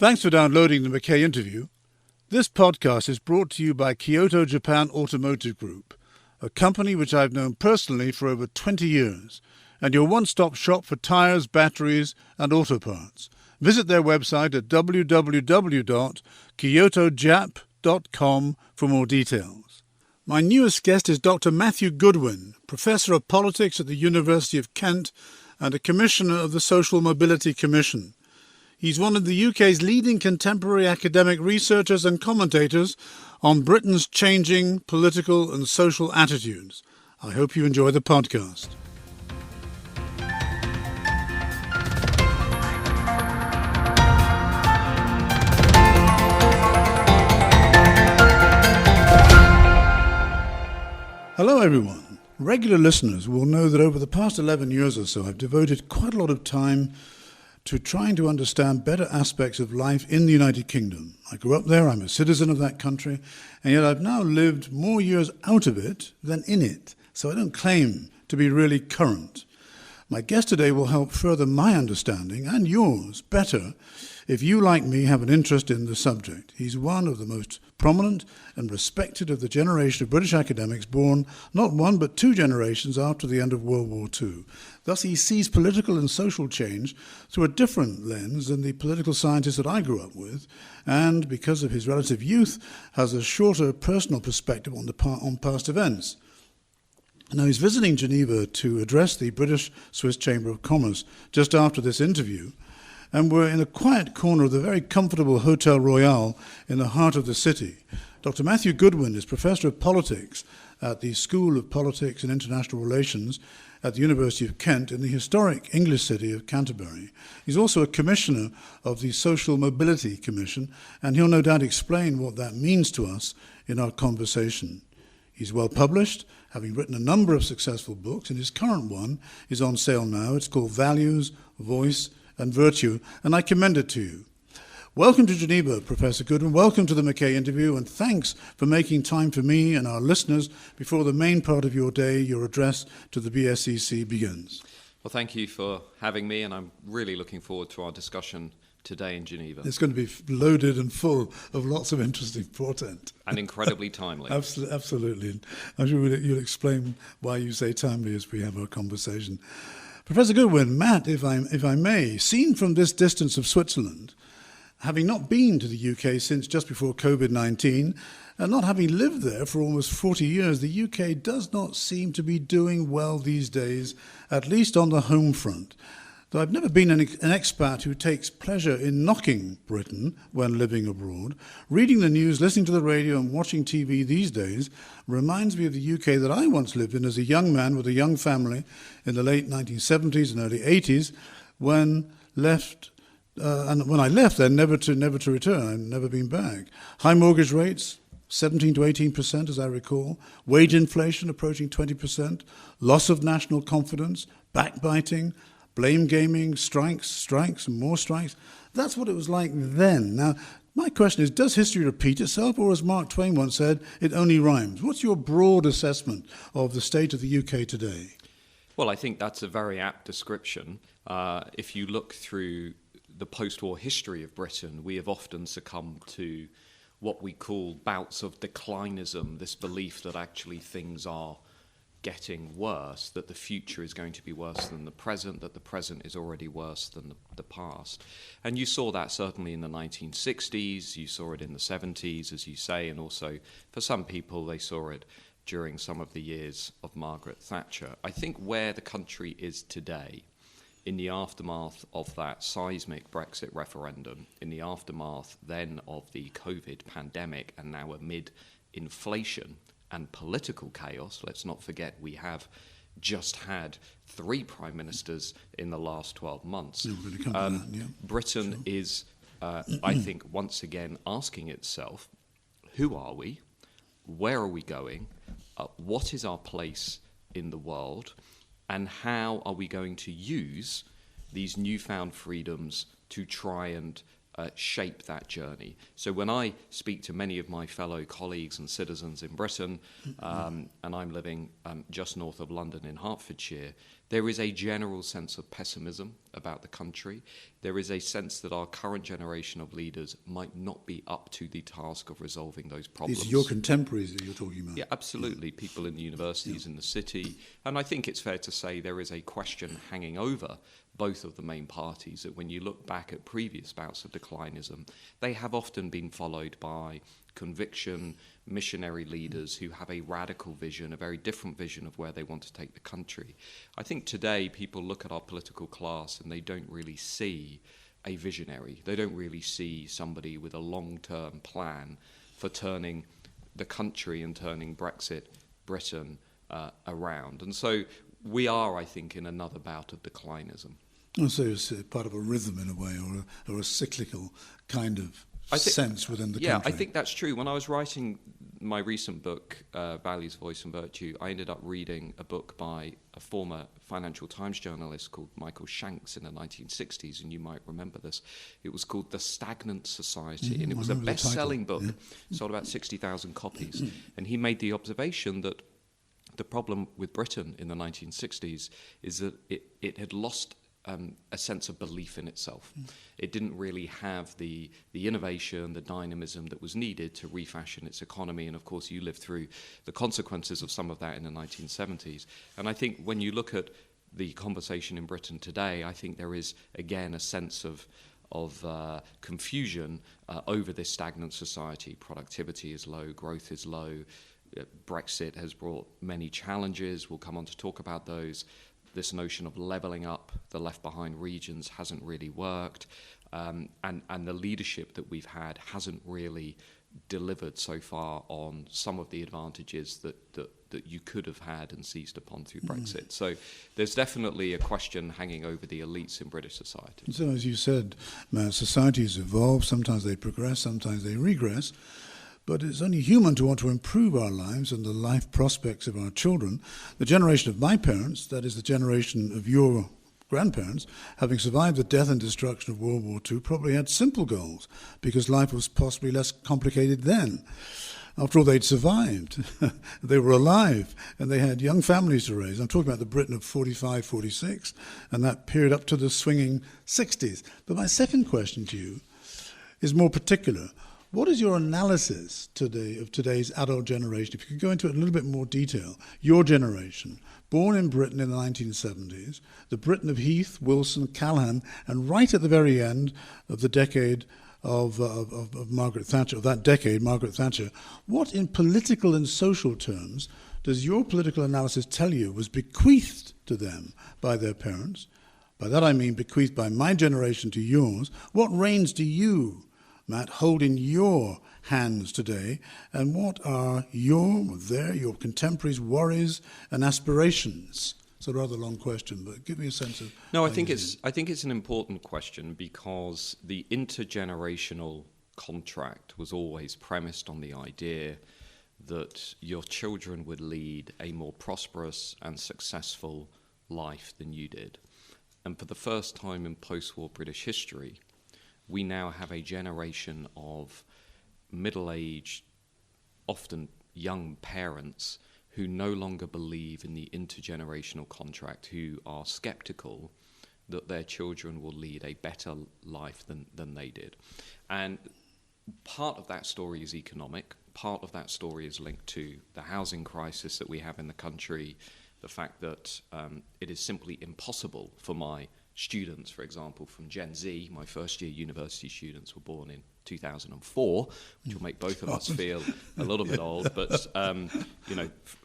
Thanks for downloading the McKay interview. This podcast is brought to you by Kyoto Japan Automotive Group, a company which I've known personally for over 20 years, and your one-stop shop for tyres, batteries and auto parts. Visit their website at www.kyotojap.com for more details. My newest guest is Dr. Matthew Goodwin, Professor of Politics at the University of Kent and a Commissioner of the Social Mobility Commission. He's one of the UK's leading contemporary academic researchers and commentators on Britain's changing political and social attitudes. I hope you enjoy the podcast. Hello everyone. Regular listeners will know that over the past 11 years or so I've devoted quite a lot of time to trying to understand better aspects of life in the United Kingdom. I grew up there, I'm a citizen of that country, and yet I've now lived more years out of it than in it, so I don't claim to be really current. My guest today will help further my understanding, and yours, better, if you, like me, have an interest in the subject. He's one of the most prominent and respected of the generation of British academics born not one but two generations after the end of World War II. Thus he sees political and social change through a different lens than the political scientists that I grew up with, and because of his relative youth, has a shorter personal perspective on past events. Now, he's visiting Geneva to address the British-Swiss Chamber of Commerce just after this interview, and we're in a quiet corner of the very comfortable Hotel Royal in the heart of the city. Dr. Matthew Goodwin is Professor of Politics at the School of Politics and International Relations at the University of Kent in the historic English city of Canterbury. He's also a Commissioner of the Social Mobility Commission, and he'll no doubt explain what that means to us in our conversation. He's well published, having written a number of successful books, and his current one is on sale now. It's called Values, Voice and Virtue, and I commend it to you. Welcome to Geneva, Professor Goodwin. Welcome to the McKay interview, and thanks for making time for me and our listeners before the main part of your day, your address to the BSCC, begins. Well, thank you for having me, and I'm really looking forward to our discussion today in Geneva. It's going to be loaded and full of lots of interesting portent. And incredibly timely. Absolutely. I'm sure you'll explain why you say timely as we have our conversation. Professor Goodwin, Matt, if I may, seen from this distance of Switzerland, having not been to the UK since just before COVID-19, and not having lived there for almost 40 years, the UK does not seem to be doing well these days, at least on the home front. Though I've never been an expat who takes pleasure in knocking Britain when living abroad, reading the news, listening to the radio and watching TV these days reminds me of the UK that I once lived in as a young man with a young family in the late 1970s and early 80s when I left there never to return. I've never been back. High mortgage rates, 17 to 18% as I recall, wage inflation approaching 20%, loss of national confidence, backbiting, blame gaming, strikes, and more strikes. That's what it was like then. Now, my question is, does history repeat itself, or as Mark Twain once said, it only rhymes? What's your broad assessment of the state of the UK today? Well, I think that's a very apt description. If you look through the post-war history of Britain, we have often succumbed to what we call bouts of declinism, this belief that actually things are getting worse, that the future is going to be worse than the present, that the present is already worse than the past. And you saw that certainly in the 1960s, you saw it in the 70s, as you say, and also for some people they saw it during some of the years of Margaret Thatcher. I think where the country is today, in the aftermath of that seismic Brexit referendum, in the aftermath then of the COVID pandemic, and now amid inflation and political chaos. Let's not forget we have just had 3 prime ministers in the last 12 months. Britain is, I think, once again asking itself, who are we? Where are we going? What is our place in the world? And how are we going to use these newfound freedoms to try and shape that journey? So when I speak to many of my fellow colleagues and citizens in Britain, and I'm living just north of London in Hertfordshire, There is a general sense of pessimism about the country. There is a sense that our current generation of leaders might not be up to the task of resolving those problems. These are your contemporaries that you're talking about. Yeah, absolutely. People in the universities in the city. And I think it's fair to say there is a question hanging over both of the main parties that when you look back at previous bouts of declinism, they have often been followed by conviction, missionary leaders who have a radical vision, a very different vision of where they want to take the country. I think today people look at our political class and they don't really see a visionary. They don't really see somebody with a long-term plan for turning the country and turning Britain around. And so we are, I think, in another bout of declinism. So it's part of a rhythm in a way, or a cyclical kind of sense within the country. Yeah, I think that's true. When I was writing my recent book, Values, Voice and Virtue, I ended up reading a book by a former Financial Times journalist called Michael Shanks in the 1960s, and you might remember this. It was called The Stagnant Society, and it was a best-selling book. Sold about 60,000 copies. And he made the observation that the problem with Britain in the 1960s is that it had lost a sense of belief in itself. It didn't really have the innovation, the dynamism that was needed to refashion its economy. And of course, you lived through the consequences of some of that in the 1970s. And I think when you look at the conversation in Britain today, I think there is, again, a sense of confusion over this stagnant society. Productivity is low, growth is low. Brexit has brought many challenges. We'll come on to talk about those. This notion of levelling up the left-behind regions hasn't really worked, and the leadership that we've had hasn't really delivered so far on some of the advantages that you could have had and seized upon through Brexit. So there's definitely a question hanging over the elites in British society. So as you said, Matt, societies evolve, sometimes they progress, sometimes they regress. But it's only human to want to improve our lives and the life prospects of our children. The generation of my parents, that is the generation of your grandparents, having survived the death and destruction of World War II, probably had simple goals because life was possibly less complicated then. After all, they'd survived. They were alive and they had young families to raise. I'm talking about the Britain of 45, 46 and that period up to the swinging 60s. But my second question to you is more particular. What is your analysis today of today's adult generation? If you could go into it in a little bit more detail. Your generation, born in Britain in the 1970s, the Britain of Heath, Wilson, Callaghan, and right at the very end of the decade of Margaret Thatcher, of that decade, Margaret Thatcher, what in political and social terms does your political analysis tell you was bequeathed to them by their parents? By that I mean bequeathed by my generation to yours. What reins do you, Matt, hold in your hands today, and what are your contemporaries' worries and aspirations? It's a rather long question, but give me a sense of. No, I think it's an important question because the intergenerational contract was always premised on the idea that your children would lead a more prosperous and successful life than you did. And for the first time in post-war British history, we now have a generation of middle-aged, often young parents who no longer believe in the intergenerational contract, who are skeptical that their children will lead a better life than they did. And part of that story is economic. Part of that story is linked to the housing crisis that we have in the country, the fact that it is simply impossible for my students, for example, from Gen Z, my first-year university students were born in 2004, which will make both of us feel a little bit old. But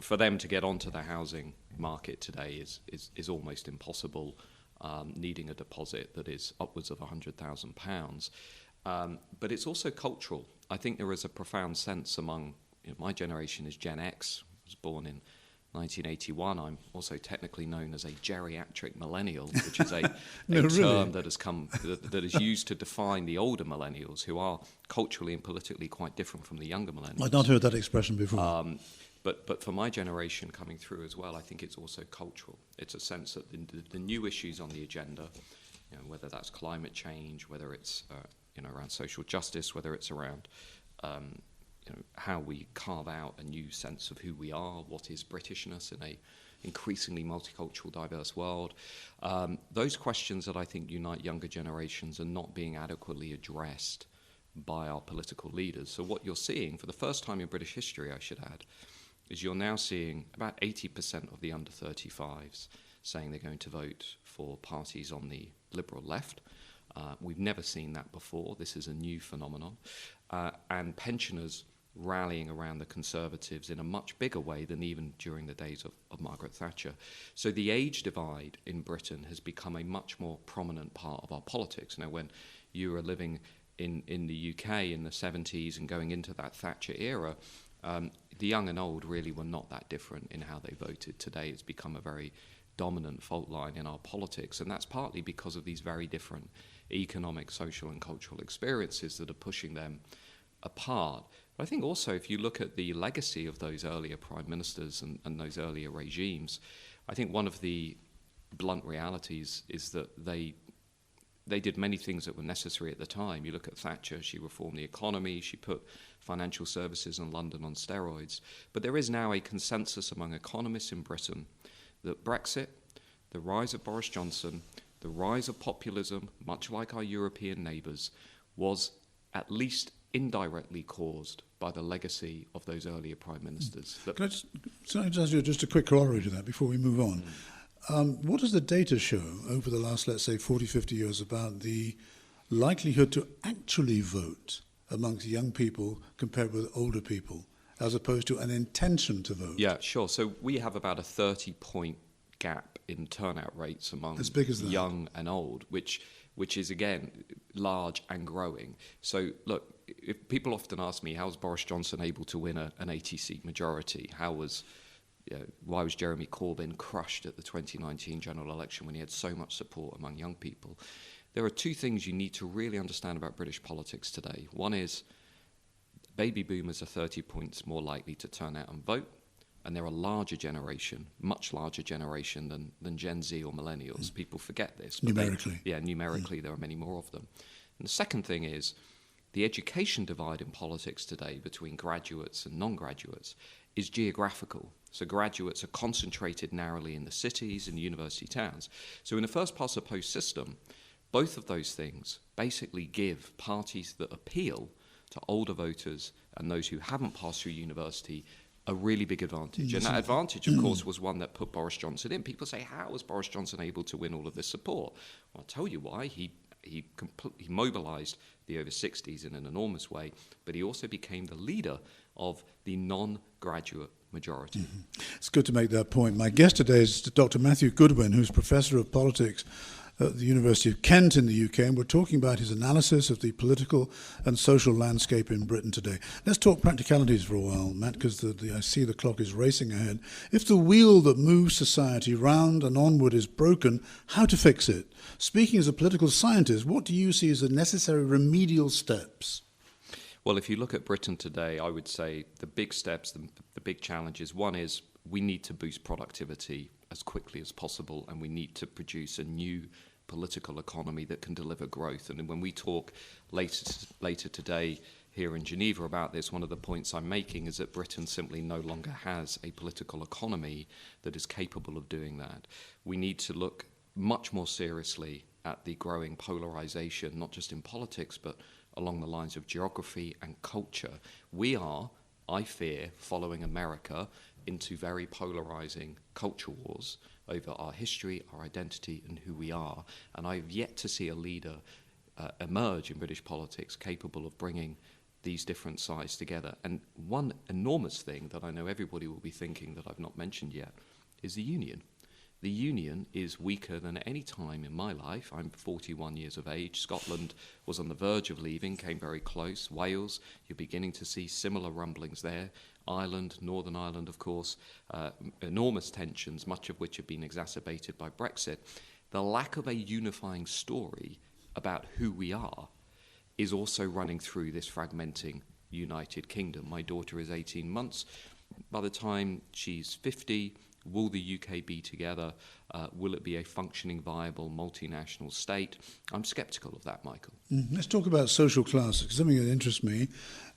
for them to get onto the housing market today is almost impossible, needing a deposit that is upwards of £100,000. But it's also cultural. I think there is a profound sense among my generation is Gen X. I was born in 1981. I'm also technically known as a geriatric millennial, which is a term that has come that is used to define the older millennials who are culturally and politically quite different from the younger millennials. I've not heard that expression before. But for my generation coming through as well, I think it's also cultural. It's a sense that the new issues on the agenda, whether that's climate change, whether it's around social justice, whether it's around how we carve out a new sense of who we are, what is Britishness increasingly multicultural, diverse world. Those questions that I think unite younger generations are not being adequately addressed by our political leaders. So what you're seeing, for the first time in British history, I should add, is you're now seeing about 80% of the under 35s saying they're going to vote for parties on the liberal left. We've never seen that before. This is a new phenomenon. And pensioners rallying around the Conservatives in a much bigger way than even during the days of Margaret Thatcher. So the age divide in Britain has become a much more prominent part of our politics. Now, when you were living in the UK in the 70s and going into that Thatcher era, the young and old really were not that different in how they voted. Today it's become a very dominant fault line in our politics, and that's partly because of these very different economic, social and cultural experiences that are pushing them apart. But I think also if you look at the legacy of those earlier prime ministers and those earlier regimes, I think one of the blunt realities is that they did many things that were necessary at the time. You look at Thatcher, she reformed the economy, she put financial services in London on steroids. But there is now a consensus among economists in Britain that Brexit, the rise of Boris Johnson, the rise of populism, much like our European neighbours, was at least indirectly caused by the legacy of those earlier prime ministers. Can I just ask you just a quick corollary to that before we move on? What does the data show over the last, let's say, 40, 50 years about the likelihood to actually vote amongst young people compared with older people, as opposed to an intention to vote? Yeah, sure. So we have about a 30-point gap in turnout rates among as big as that, young and old, which is, again, large and growing. So, look, if people often ask me, how was Boris Johnson able to win an 80-seat majority? Why was Jeremy Corbyn crushed at the 2019 general election when he had so much support among young people? There are two things you need to really understand about British politics today. One is baby boomers are 30 points more likely to turn out and vote, and they're a larger generation, much larger generation than Gen Z or millennials. People forget this. Numerically. Numerically, there are many more of them. And the second thing is the education divide in politics today between graduates and non-graduates is geographical. So graduates are concentrated narrowly in the cities and university towns. So in a first-past-the-post system, both of those things basically give parties that appeal to older voters and those who haven't passed through university a really big advantage. And that advantage, of course, was one that put Boris Johnson in. People say, how was Boris Johnson able to win all of this support? Well, I'll tell you why. He mobilised the over 60s in an enormous way, but he also became the leader of the non-graduate majority. It's good to make that point. My guest today is Dr. Matthew Goodwin, who's Professor of Politics at the University of Kent in the UK, and we're talking about his analysis of the political and social landscape in Britain today. Let's talk practicalities for a while, Matt, because I see the clock is racing ahead. If the wheel that moves society round and onward is broken, how to fix it? Speaking as a political scientist, what do you see as the necessary remedial steps? Well, if you look at Britain today, I would say the big steps, the big challenges, one is we need to boost productivity as quickly as possible, and we need to produce a new political economy that can deliver growth. And when we talk later today here in Geneva about this, one of the points I'm making is that Britain simply no longer has a political economy that is capable of doing that. We need to look much more seriously at the growing polarization, not just in politics, but along the lines of geography and culture. We are, I fear, following America into very polarizing culture wars over our history, our identity, and who we are. And I've yet to see a leader emerge in British politics capable of bringing these different sides together. And one enormous thing that I know everybody will be thinking that I've not mentioned yet is the union. The union is weaker than at any time in my life. I'm 41 years of age. Scotland was on the verge of leaving, came very close. Wales, you're beginning to see similar rumblings there. Ireland, Northern Ireland, of course, enormous tensions, much of which have been exacerbated by Brexit. The lack of a unifying story about who we are is also running through this fragmenting United Kingdom. My daughter is 18 months. By the time she's 50, will the UK be together? Will it be a functioning, viable, multinational state? I'm sceptical of that, Michael. Let's talk about social class, because something that interests me,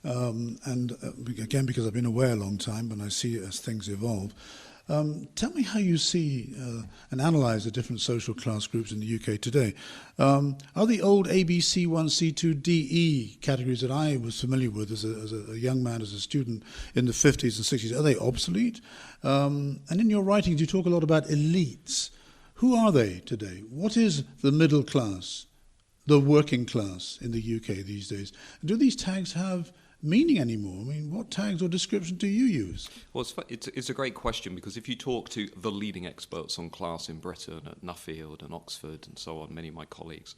and again, because I've been away a long time, and I see it as things evolve. Tell me how you see and analyse the different social class groups in the UK today. Are the old A, B, C1, C2, D, E categories that I was familiar with as a young man, as a student in the 50s and 60s, are they obsolete? And in your writings you talk a lot about elites. Who are they today? What is the middle class, the working class in the UK these days? Do these tags have meaning anymore? I mean, what tags or description do you use? Well, it's a great question, because if you talk to the leading experts on class in Britain at Nuffield and Oxford and so on, many of my colleagues,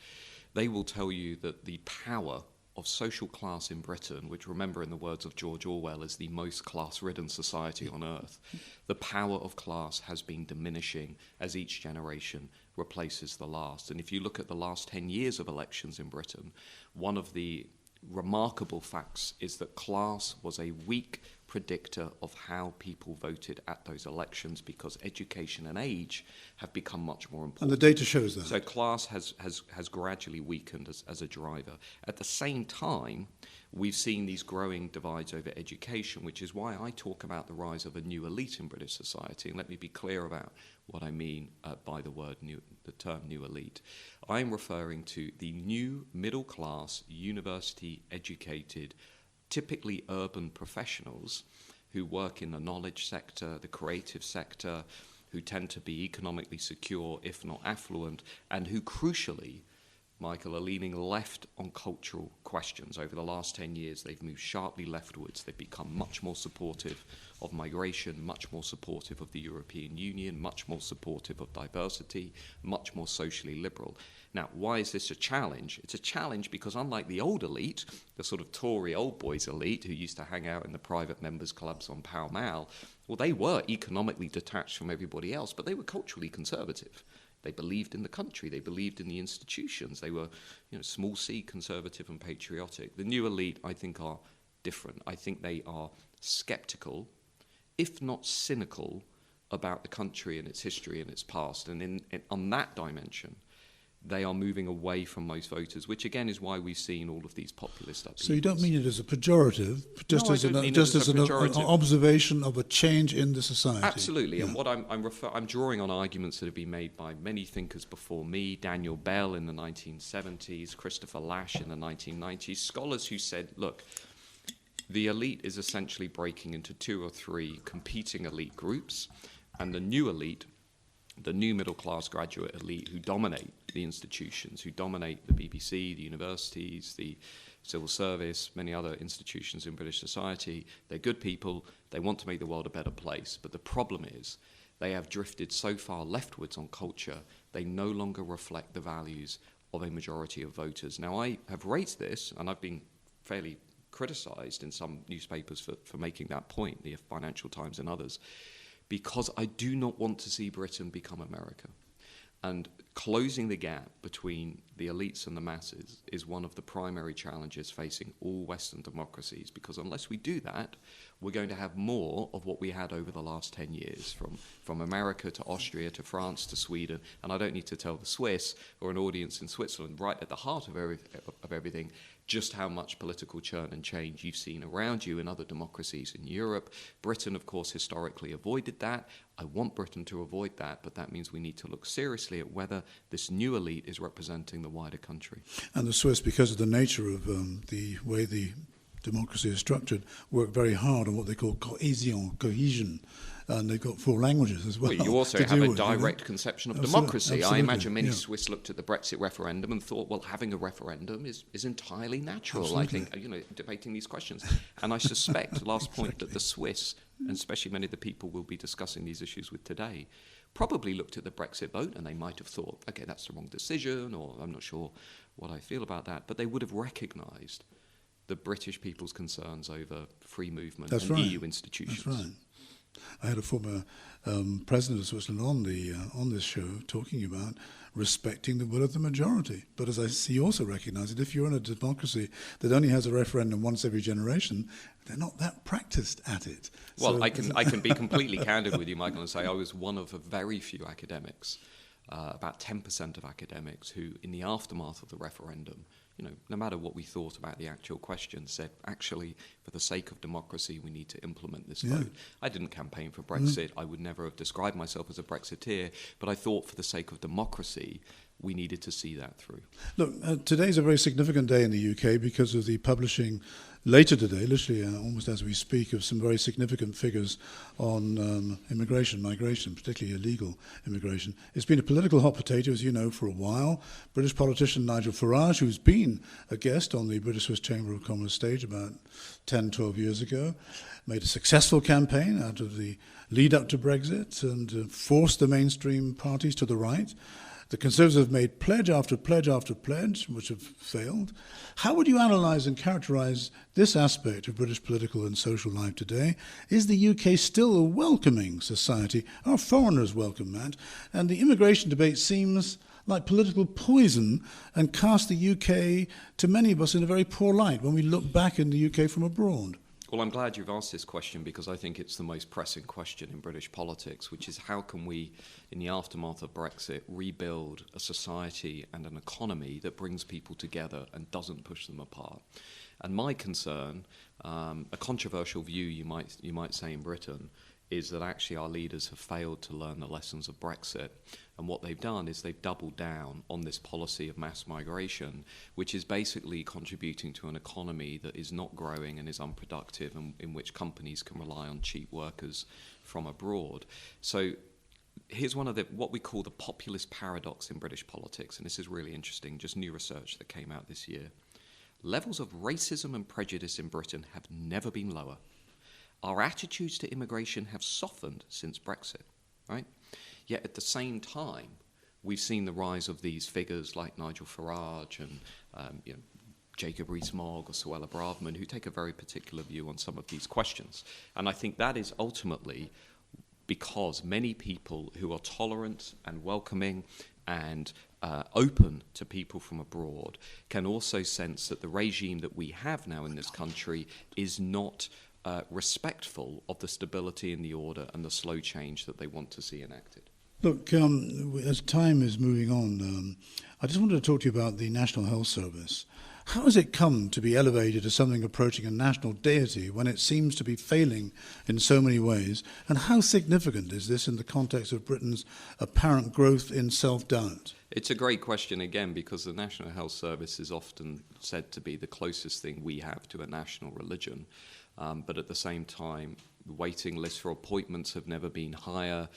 they will tell you that the power of social class in Britain, which, remember, in the words of George Orwell, is the most class-ridden society on earth, the power of class has been diminishing as each generation replaces the last. And if you look at the last 10 years of elections in Britain, one of the remarkable facts is that class was a weak predictor of how people voted at those elections, because education and age have become much more important. And the data shows that. So class has gradually weakened as a driver. At the same time, we've seen these growing divides over education, which is why I talk about the rise of a new elite in British society. And let me be clear about what I mean by the term new elite. I'm referring to the new middle class, university educated, typically urban professionals who work in the knowledge sector, the creative sector, who tend to be economically secure, if not affluent, and who crucially, Michael, are leaning left on cultural questions. Over the last 10 years, they've moved sharply leftwards. They've become much more supportive of migration, much more supportive of the European Union, much more supportive of diversity, much more socially liberal. Now, why is this a challenge? It's a challenge because, unlike the old elite, the sort of Tory old boys elite who used to hang out in the private members' clubs on Pall Mall, well, they were economically detached from everybody else, but they were culturally conservative. They believed in the country. They believed in the institutions. They were, small c, conservative and patriotic. The new elite, I think, are different. I think they are sceptical, if not cynical, about the country and its history and its past. And on that dimension, they are moving away from most voters, which again is why we've seen all of these populist upheavals. So you don't mean it as a pejorative, just as an observation of a change in the society. Absolutely, yeah. And what I'm drawing on arguments that have been made by many thinkers before me: Daniel Bell in the 1970s, Christopher Lasch in the 1990s, scholars who said, look, the elite is essentially breaking into two or three competing elite groups, and the new elite, the new middle-class graduate elite who dominate the institutions, who dominate the BBC, the universities, the civil service, many other institutions in British society, they're good people, they want to make the world a better place. But the problem is they have drifted so far leftwards on culture, they no longer reflect the values of a majority of voters. Now, I have raised this, and I've been fairly criticised in some newspapers for making that point, the Financial Times and others, because I do not want to see Britain become America. And closing the gap between the elites and the masses is one of the primary challenges facing all Western democracies, because unless we do that, we're going to have more of what we had over the last 10 years, from America to Austria to France to Sweden. And I don't need to tell the Swiss or an audience in Switzerland, right at the heart of everything, just how much political churn and change you've seen around you in other democracies in Europe. Britain, of course, historically avoided that. I want Britain to avoid that, but that means we need to look seriously at whether this new elite is representing the wider country. And the Swiss, because of the nature of the way the democracy is structured, work very hard on what they call cohesion. And they've got 4 languages as well. Well, you also have a direct conception of democracy. Absolutely. I imagine many Swiss looked at the Brexit referendum and thought, well, having a referendum is entirely natural. Absolutely. I think, debating these questions. And I suspect, last point, that the Swiss, and especially many of the people we'll be discussing these issues with today, probably looked at the Brexit vote and they might have thought, okay, that's the wrong decision, or I'm not sure what I feel about that. But they would have recognised the British people's concerns over free movement That's and right. EU institutions. That's right. I had a former president of Switzerland on this show talking about respecting the will of the majority. But as I see, also recognise that if you're in a democracy that only has a referendum once every generation, they're not that practised at it. Well, so I can be completely candid with you, Michael, and say I was one of a very few academics, about 10% of academics, who, in the aftermath of the referendum, no matter what we thought about the actual question, said, actually, for the sake of democracy, we need to implement this vote. I didn't campaign for Brexit. I would never have described myself as a Brexiteer, but I thought for the sake of democracy, we needed to see that through. Look, today's a very significant day in the UK because of the publishing later today, literally almost as we speak, of some very significant figures on immigration, migration, particularly illegal immigration. It's been a political hot potato, as you know, for a while. British politician Nigel Farage, who's been a guest on the British Swiss Chamber of Commerce stage about 10, 12 years ago, made a successful campaign out of the lead up to Brexit and forced the mainstream parties to the right. The Conservatives have made pledge after pledge after pledge, which have failed. How would you analyse and characterise this aspect of British political and social life today? Is the UK still a welcoming society? Are foreigners welcome, Matt? And the immigration debate seems like political poison and casts the UK, to many of us, in a very poor light when we look back in the UK from abroad. Well, I'm glad you've asked this question because I think it's the most pressing question in British politics, which is how can we, in the aftermath of Brexit, rebuild a society and an economy that brings people together and doesn't push them apart. And my concern, a controversial view you might say in Britain, is that actually our leaders have failed to learn the lessons of Brexit. And what they've done is they've doubled down on this policy of mass migration, which is basically contributing to an economy that is not growing and is unproductive, and in which companies can rely on cheap workers from abroad. So here's one of what we call the populist paradox in British politics, and this is really interesting, just new research that came out this year. Levels of racism and prejudice in Britain have never been lower. Our attitudes to immigration have softened since Brexit, right? Yet at the same time, we've seen the rise of these figures like Nigel Farage and Jacob Rees-Mogg or Suella Braverman, who take a very particular view on some of these questions. And I think that is ultimately because many people who are tolerant and welcoming and open to people from abroad can also sense that the regime that we have now in this country is not respectful of the stability and the order and the slow change that they want to see enacted. Look, as time is moving on, I just wanted to talk to you about the National Health Service. How has it come to be elevated as something approaching a national deity when it seems to be failing in so many ways? And how significant is this in the context of Britain's apparent growth in self-doubt? It's a great question, again, because the National Health Service is often said to be the closest thing we have to a national religion. But at the same time, waiting lists for appointments have never been higher.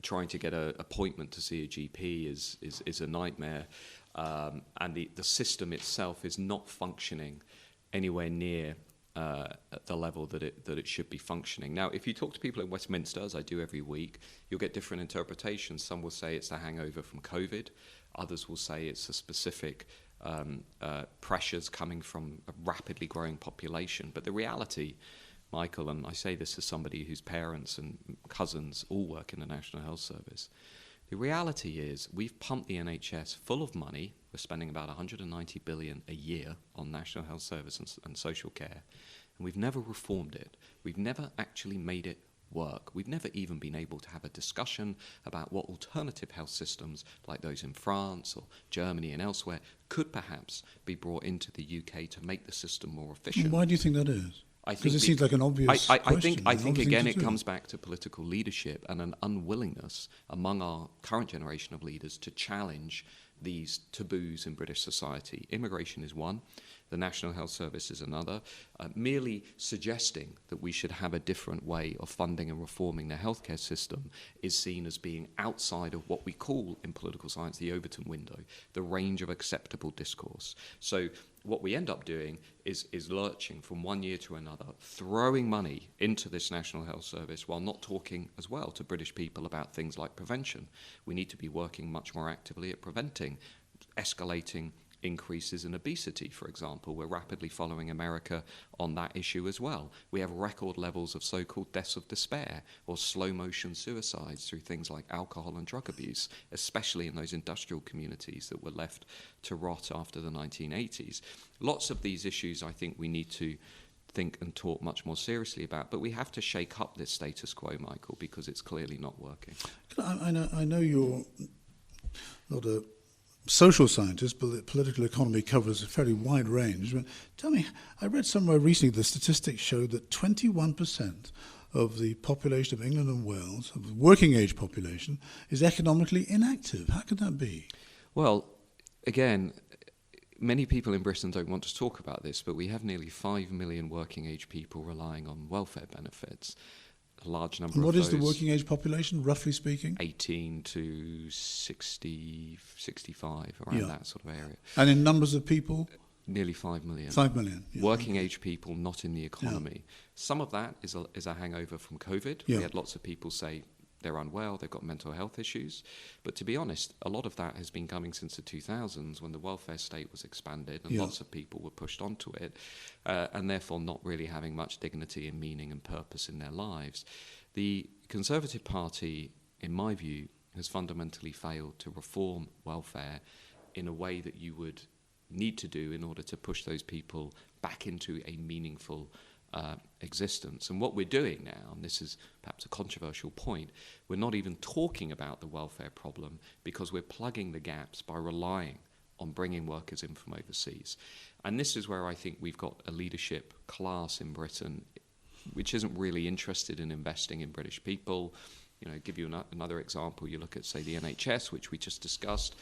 Trying to get an appointment to see a GP is a nightmare. And the system itself is not functioning anywhere near at the level that it should be functioning. Now, if you talk to people in Westminster, as I do every week, you'll get different interpretations. Some will say it's a hangover from COVID. Others will say it's a specific pressures coming from a rapidly growing population. But the reality, Michael, and I say this as somebody whose parents and cousins all work in the National Health Service, the reality is we've pumped the NHS full of money. We're spending about 190 billion a year on National Health Service and social care, and we've never reformed it. We've never actually made it work. We've never even been able to have a discussion about what alternative health systems, like those in France or Germany and elsewhere, could perhaps be brought into the UK to make the system more efficient. Why do you think that is? Because it seems like an obvious question. I think again, it comes back to political leadership and an unwillingness among our current generation of leaders to challenge these taboos in British society. Immigration is one. The National Health Service is another. Merely suggesting that we should have a different way of funding and reforming the healthcare system is seen as being outside of what we call in political science the Overton window, the range of acceptable discourse. So what we end up doing is lurching from one year to another, throwing money into this National Health Service while not talking as well to British people about things like prevention. We need to be working much more actively at preventing escalating increases in obesity, for example. We're rapidly following America on that issue as well. We have record levels of so-called deaths of despair or slow-motion suicides through things like alcohol and drug abuse, especially in those industrial communities that were left to rot after the 1980s. Lots of these issues I think we need to think and talk much more seriously about, but we have to shake up this status quo, Michael, because it's clearly not working. I know you're not a social scientist, but political economy covers a fairly wide range. But tell me, I read somewhere recently the statistics showed that 21% of the population of England and Wales, of the working age population, is economically inactive. How could that be? Well, again, many people in Britain don't want to talk about this, but we have nearly 5 million working age people relying on welfare benefits. A large number and what of is those, the working age population, roughly speaking? 18 to 60, 65, around that sort of area. And in numbers of people? Nearly 5 million. 5 million. Yeah. Working age people not in the economy. Yeah. Some of that is a hangover from COVID. Yeah. We had lots of people say they're unwell, they've got mental health issues. But to be honest, a lot of that has been coming since the 2000s when the welfare state was expanded and lots of people were pushed onto it and therefore not really having much dignity and meaning and purpose in their lives. The Conservative Party, in my view, has fundamentally failed to reform welfare in a way that you would need to do in order to push those people back into a meaningful existence. And what we're doing now, and this is perhaps a controversial point, we're not even talking about the welfare problem because we're plugging the gaps by relying on bringing workers in from overseas. And this is where I think we've got a leadership class in Britain which isn't really interested in investing in British people. You know, give you another example, you look at, say, the NHS, which we just discussed.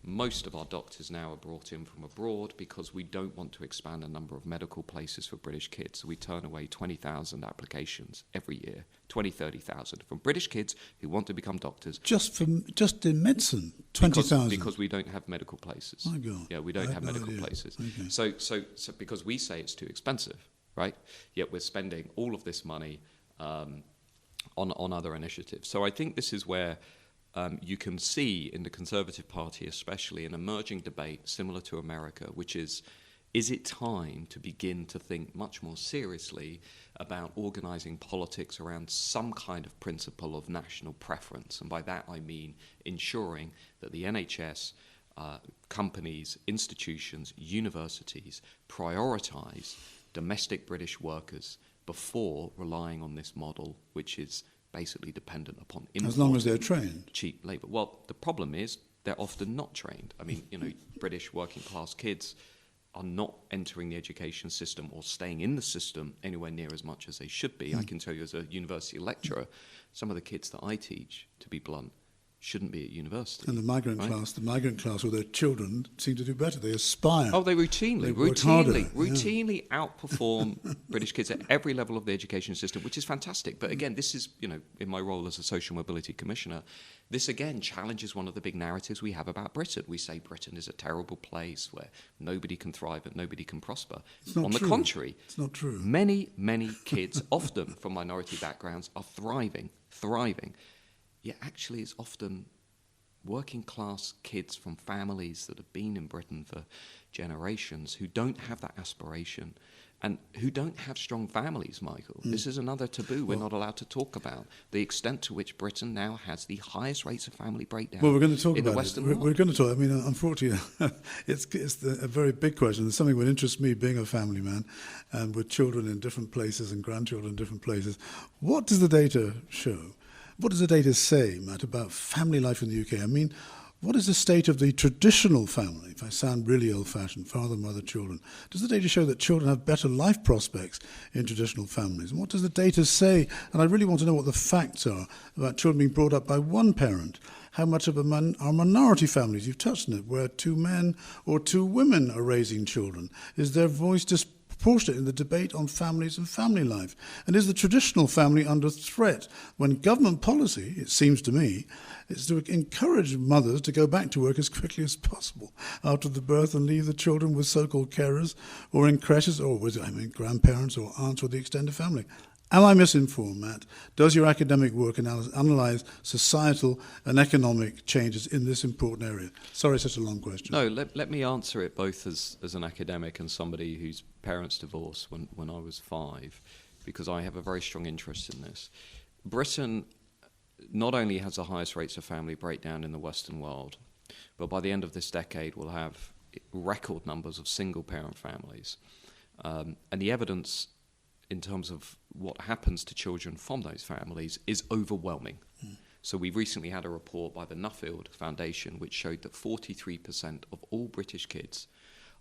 Most of our doctors now are brought in from abroad because we don't want to expand the number of medical places for British kids. So we turn away 20,000 applications every year, 30,000 from British kids who want to become doctors. Just in medicine, 20,000? Because we don't have medical places. My God. Yeah, we don't have medical places. Okay. So because we say it's too expensive, right? Yet we're spending all of this money on other initiatives. So I think this is where you can see in the Conservative Party especially an emerging debate similar to America, which is it time to begin to think much more seriously about organising politics around some kind of principle of national preference? And by that I mean ensuring that the NHS, companies, institutions, universities prioritise domestic British workers before relying on this model, which is basically dependent upon as long as they're trained. Cheap labour. Well, the problem is they're often not trained. I mean, you know, British working class kids are not entering the education system or staying in the system anywhere near as much as they should be. I can tell you as a university lecturer, some of the kids that I teach, to be blunt, shouldn't be at university. And the migrant class with their children seem to do better. They aspire. Oh, they routinely outperform British kids at every level of the education system, which is fantastic. But again, this is, you know, in my role as a social mobility commissioner, this again challenges one of the big narratives we have about Britain. We say Britain is a terrible place where nobody can thrive and nobody can prosper. On the contrary, it's not true. Many kids, often from minority backgrounds, are thriving. Yet actually it's often working class kids from families that have been in Britain for generations who don't have that aspiration and who don't have strong families, Michael. This is another taboo we're not allowed to talk about, the extent to which Britain now has the highest rates of family breakdown we're going to talk in about the Western world. We're going to talk. I mean, unfortunately, it's a very big question. It's something that interests me, being a family man and with children in different places and grandchildren in different places. What does the data show? What does the data say, Matt, about family life in the UK? I mean, what is the state of the traditional family? If I sound really old-fashioned, father, mother, children. Does the data show that children have better life prospects in traditional families? And what does the data say? And I really want to know what the facts are about children being brought up by one parent. How much of are minority families? You've touched on it, where two men or two women are raising children. Is their voice disproportionate in the debate on families and family life? And is the traditional family under threat when government policy, it seems to me, is to encourage mothers to go back to work as quickly as possible after the birth and leave the children with so-called carers or in creches or with grandparents or aunts or the extended family? Am I misinformed, Matt? Does your academic work analyse societal and economic changes in this important area? Sorry, such a long question. No, let me answer it both as an academic and somebody whose parents divorced when I was 5, because I have a very strong interest in this. Britain not only has the highest rates of family breakdown in the Western world, but by the end of this decade will have record numbers of single-parent families. And the evidence in terms of what happens to children from those families is overwhelming. So we recently had a report by the Nuffield Foundation which showed that 43% of all British kids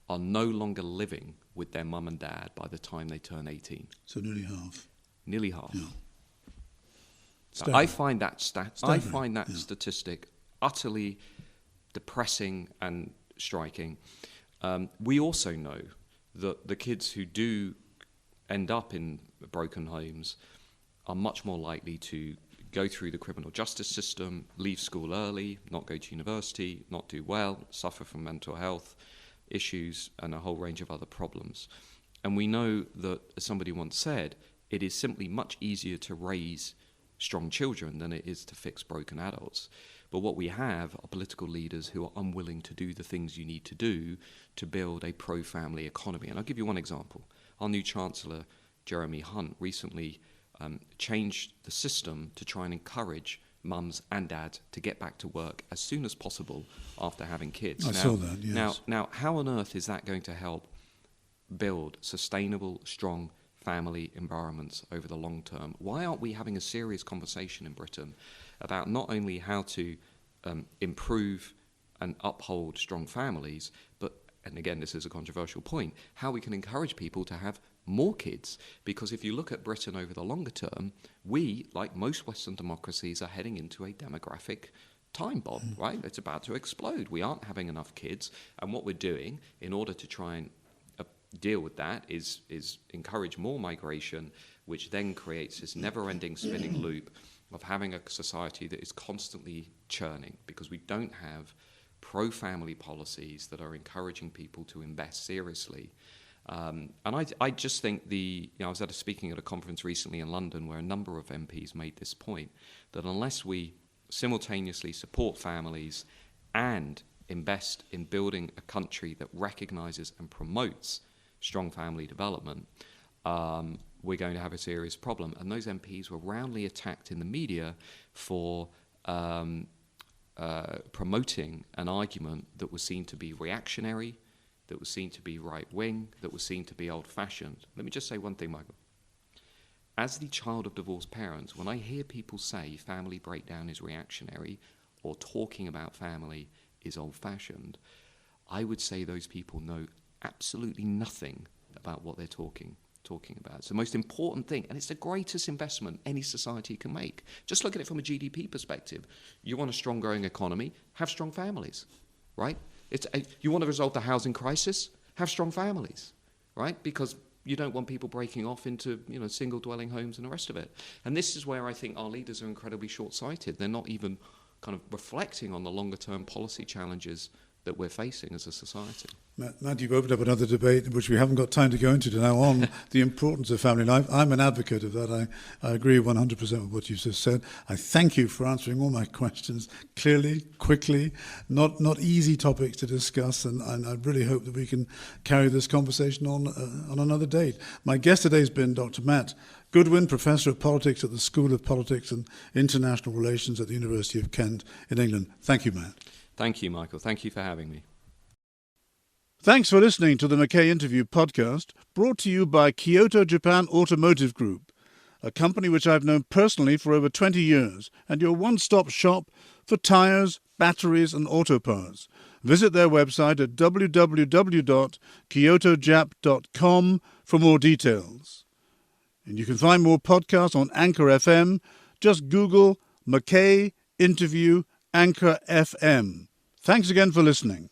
are no longer living with their mum and dad by the time they turn 18. So nearly half. Nearly half. Yeah. So I find that Yeah. statistic utterly depressing and striking. We also know that the kids who do end up in broken homes are much more likely to go through the criminal justice system, leave school early, not go to university, not do well, suffer from mental health issues and a whole range of other problems. And we know that, as somebody once said, it is simply much easier to raise strong children than it is to fix broken adults. But what we have are political leaders who are unwilling to do the things you need to do to build a pro-family economy. And I'll give you one example. Our new Chancellor, Jeremy Hunt, recently changed the system to try and encourage mums and dads to get back to work as soon as possible after having kids. I saw that, yes. Now, how on earth is that going to help build sustainable, strong family environments over the long term? Why aren't we having a serious conversation in Britain about not only how to improve and uphold strong families, but, and again, this is a controversial point, how we can encourage people to have more kids? Because if you look at Britain over the longer term, we, like most Western democracies, are heading into a demographic time bomb, right? It's about to explode. We aren't having enough kids, and what we're doing in order to try and deal with that is encourage more migration, which then creates this never-ending spinning loop of having a society that is constantly churning, because we don't have pro-family policies that are encouraging people to invest seriously. And I just think I was speaking at a conference recently in London where a number of MPs made this point, that unless we simultaneously support families and invest in building a country that recognises and promotes strong family development, we're going to have a serious problem. And those MPs were roundly attacked in the media for promoting an argument that was seen to be reactionary, that was seen to be right-wing, that was seen to be old-fashioned. Let me just say one thing, Michael. As the child of divorced parents, when I hear people say family breakdown is reactionary or talking about family is old-fashioned, I would say those people know absolutely nothing about what they're talking about. It's the most important thing, and it's the greatest investment any society can make. Just look at it from a GDP perspective. You want a strong growing economy, have strong families, right? You want to resolve the housing crisis, have strong families, right? Because you don't want people breaking off into single dwelling homes and the rest of it. And this is where I think our leaders are incredibly short-sighted. They're not even kind of reflecting on the longer term policy challenges that we're facing as a society. Matt, you've opened up another debate which we haven't got time to go into now on the importance of family life. I'm an advocate of that. I agree 100% with what you've just said. I thank you for answering all my questions clearly, quickly, not easy topics to discuss, and I really hope that we can carry this conversation on another date. My guest today has been Dr. Matt Goodwin, Professor of Politics at the School of Politics and International Relations at the University of Kent in England. Thank you, Matt. Thank you, Michael. Thank you for having me. Thanks for listening to the McKay Interview podcast, brought to you by Kyoto Japan Automotive Group, a company which I've known personally for over 20 years, and your one-stop shop for tyres, batteries and auto parts. Visit their website at www.kyotojap.com for more details. And you can find more podcasts on Anchor FM. Just Google McKay Interview Anchor FM. Thanks again for listening.